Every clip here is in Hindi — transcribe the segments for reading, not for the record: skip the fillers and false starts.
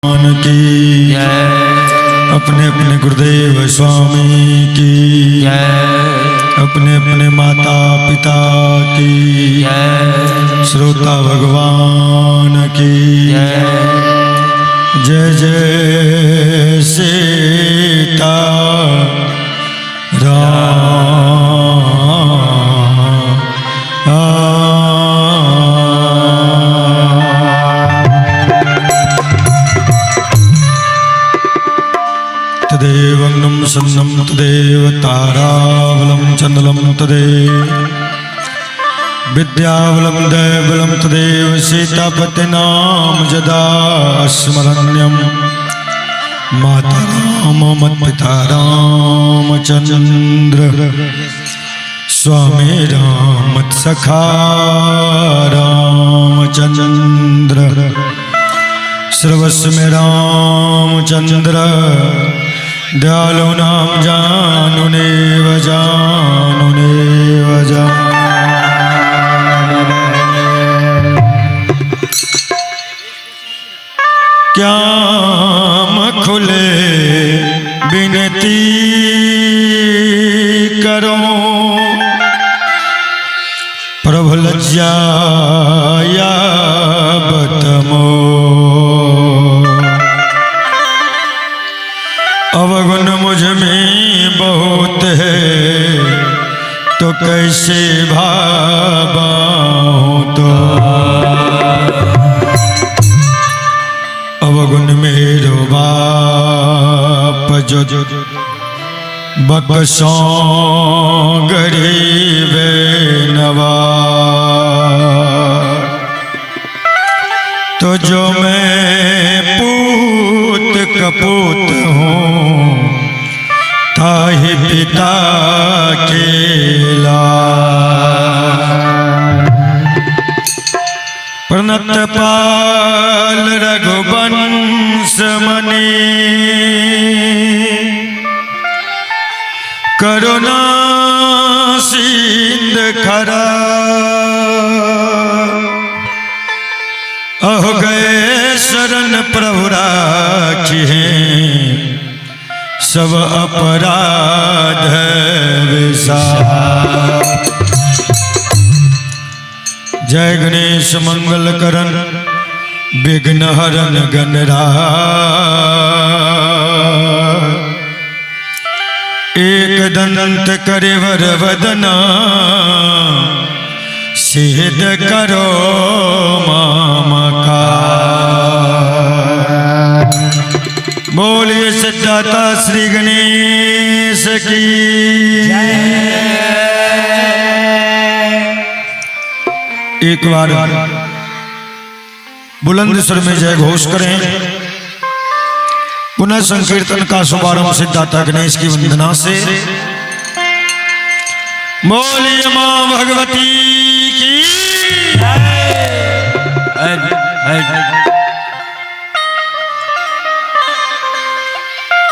की अपने अपने गुरुदेव स्वामी की अपने अपने माता पिता की श्रोता भगवान की जय जय सीता तदेवं सन्नं तदेव तारावलं चंदनं तदेव विद्यावलं दैवलं तदेव सीतापतिनाम जदा स्मरण्यं माता राम मत्पिता रामचंद्र स्वामी राम सखा रामचंद्र सर्वस्व में रामचंद्र दयालु नाम जानुने वजा क्या खुले विनती करो प्रभु लज्जाया बतमो अवगुण मुझ में बहुत है तो कैसे भाबाऊं तो अवगुण मेरो बाप जो बक्सों गरीब नवाज तो जो मैं पूत कपूत हूँ ताहि पिता के प्रणत पाल रघुवंश मणि करुणा सिंध खरा अहो गए शरण प्रभु राखी सब अपराध विसार। जय गणेश मंगल करण विघ्न हरण गणराज एक दंत करे वर वदना सिद्ध करो मामका। बोलिए सिद्धाता श्री गणेश की एक बार बुलंद स्वर में जय घोष करें। पुनः संकीर्तन का शुभारंभ सिद्धाता गणेश की वंदना से। बोलिए मां भगवती की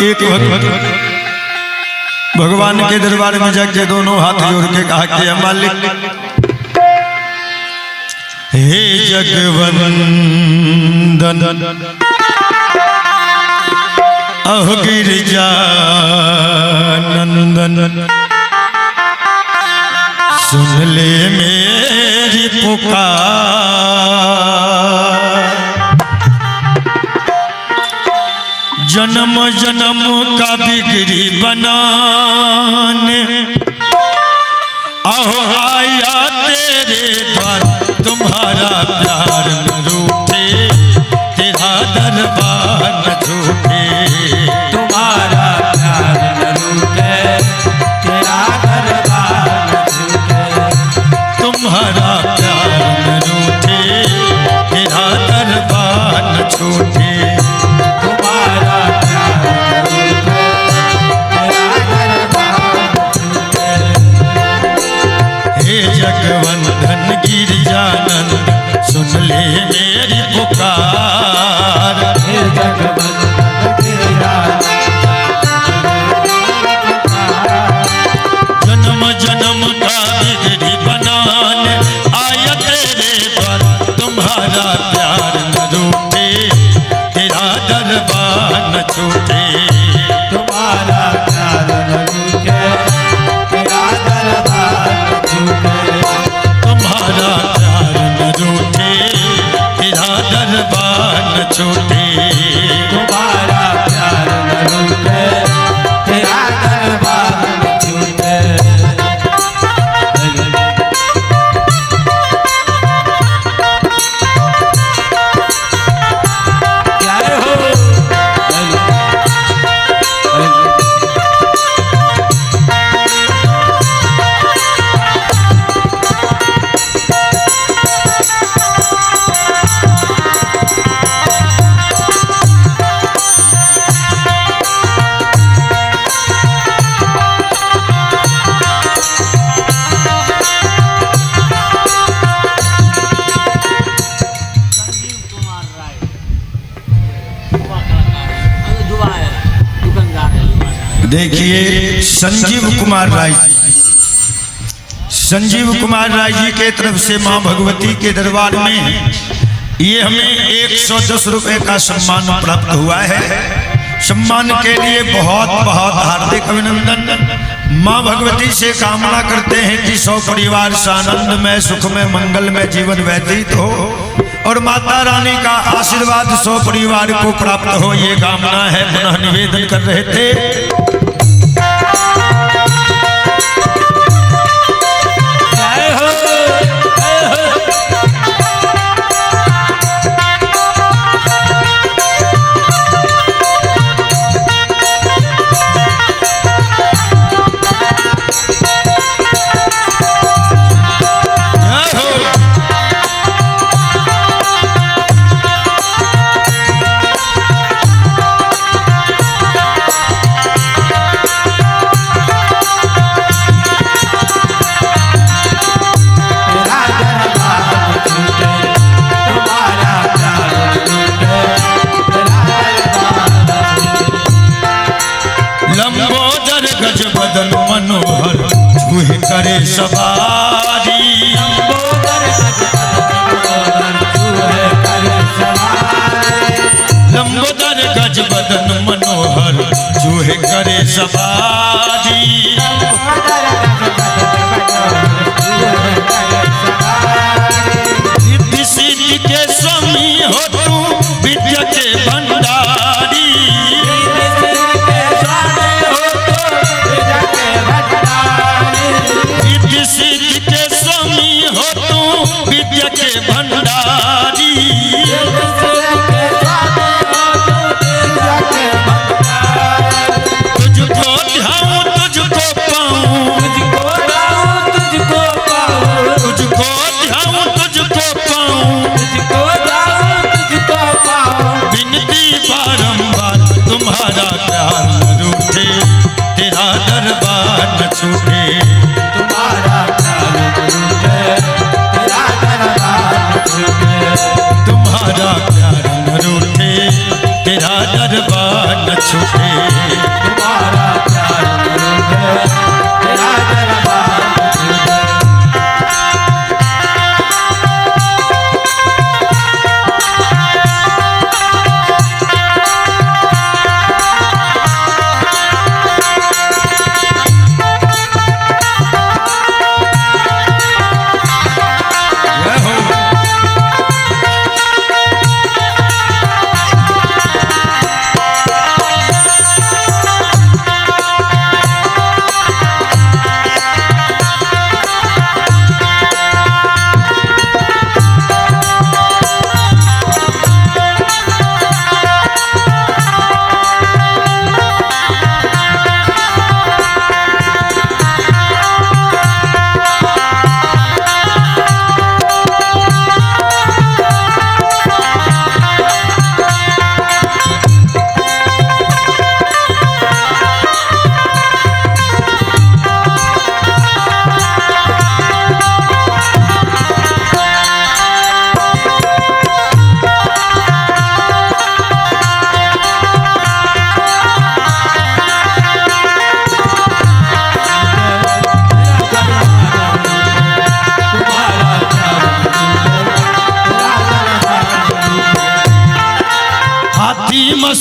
एक वक्त भगवान के दरबार में जाके दोनों हाथ जोड़ के कहा कि मालिक हे जगवंदन अहो गिरिजानंदन सुन ले मेरी पुकार। जन्म जन्म का बिगड़ी बनाने आओ आया तेरे द्वार तुम्हारा प्यार न रूठे तेरा दरबार न झूठे तुम्हारा प्यार न रूठे तेरा दरबार न झूठे तुम्हारा प्यार न रूठे तेरा दरबार न झूठे तुम्हारा प्यार न रूठे तेरा दरबार न झूठे। हे जगवंदन गिरिजानंद सुन ले मेरी पुकार। हे जगवंदन गिरिजानंद जन्म जन्म का बिगड़ी बनाने आया तेरे द्वार तुम्हारा प्यार न रूठे तेरा न छूटे। तुम्हारा प्यार न रूठे, तेरा दरबार न छूटे। तुम्हारा प्यार न रूठे, तेरा दरबार न छूटे। तुम्हारा प्यार न रूठे, तेरा दरबार न छूटे। जय हो देखिए संजीव कुमार राय जी, संजीव कुमार राय जी के तरफ से मां भगवती के दरबार में ये हमें 110 रुपए का सम्मान प्राप्त हुआ है। सम्मान के लिए बहुत बहुत हार्दिक अभिनंदन। मां भगवती से कामना करते हैं कि सौ परिवार से आनंदमय सुखमय मंगलमय जीवन व्यतीत हो और माता रानी का आशीर्वाद सौ परिवार को प्राप्त हो, ये कामना है। पुनः निवेदन कर रहे थे। लंबोदर गज बदन मनोहर छुए करे सवारी। लंबोदर गज बदन मनोहर छुए करे सवारी। रिद्धि सिद्धि के स्वामी हो तू विद्या के भंडारी। सिद्ध के स्वामी हो तू विद्या के भंडारी। तुझको ध्याऊं तुझको पाऊं, तुझको ध्याऊं तुझको पाऊं, विनती बारंबार तुम्हारा प्यार न रूठे, तेरा दरबार न छूटे। तुम्हारा प्यार न रूठे, तेरा दरबार न छूटे। तुम्हारा प्यार न रूठे, तेरा दरबार न छूटे। तुम्हारा प्यार न रूठे, तेरा दरबार न छूटे।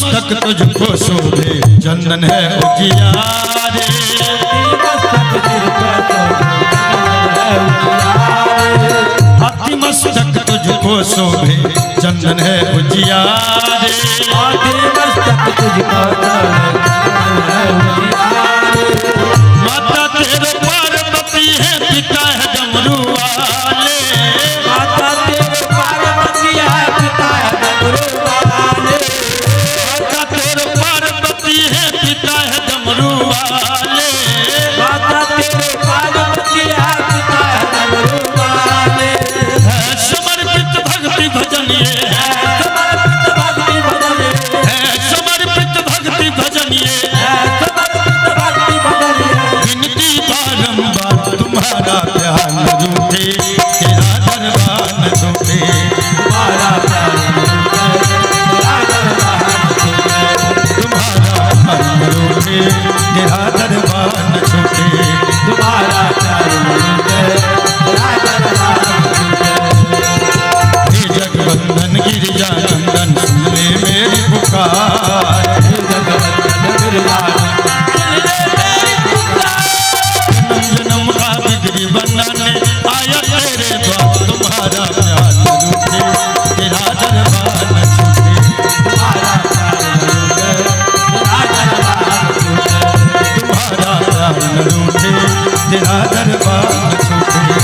मस्तक तुझको शोभे चंदन है उजियारे। अति मस्तक तुझको शोभे चंदन है उजियारे। माता तेरे पार्वती है पिता है डमरू वाले। माता तेरे पार्वती है पिता है डमरू वाले। माता तेरे पार्वती है पिता है डमरू वाले। माता तेरे पार्वती है पिता है डमरू वाले। समर्पित भक्ति भजन ये है। समर्पित भक्ति भजन है समर्पित भक्ति भजन ये है। समर्पित भक्ति भजन विनती बारंबार तुम्हारा प्यार न रूठे तेरा दरबार न छूटे। तुम्हारा प्यार तेरा दरबार तुम्हारा प्यार न रूठे तेरा दरबार न छूटे। तुम्हारा प्यार तेरा दरबार हे जगवंदन गिरिजा नंदन सुन ले मेरी पुकार। जन्म जन्म का बिगड़ी बनाने आया तेरे द्वार। तुम्हारा प्यार न रूठे तेरा दरबार न छूटे। तुम्हारा प्यार न रूठे तेरा दरबार न छूटे।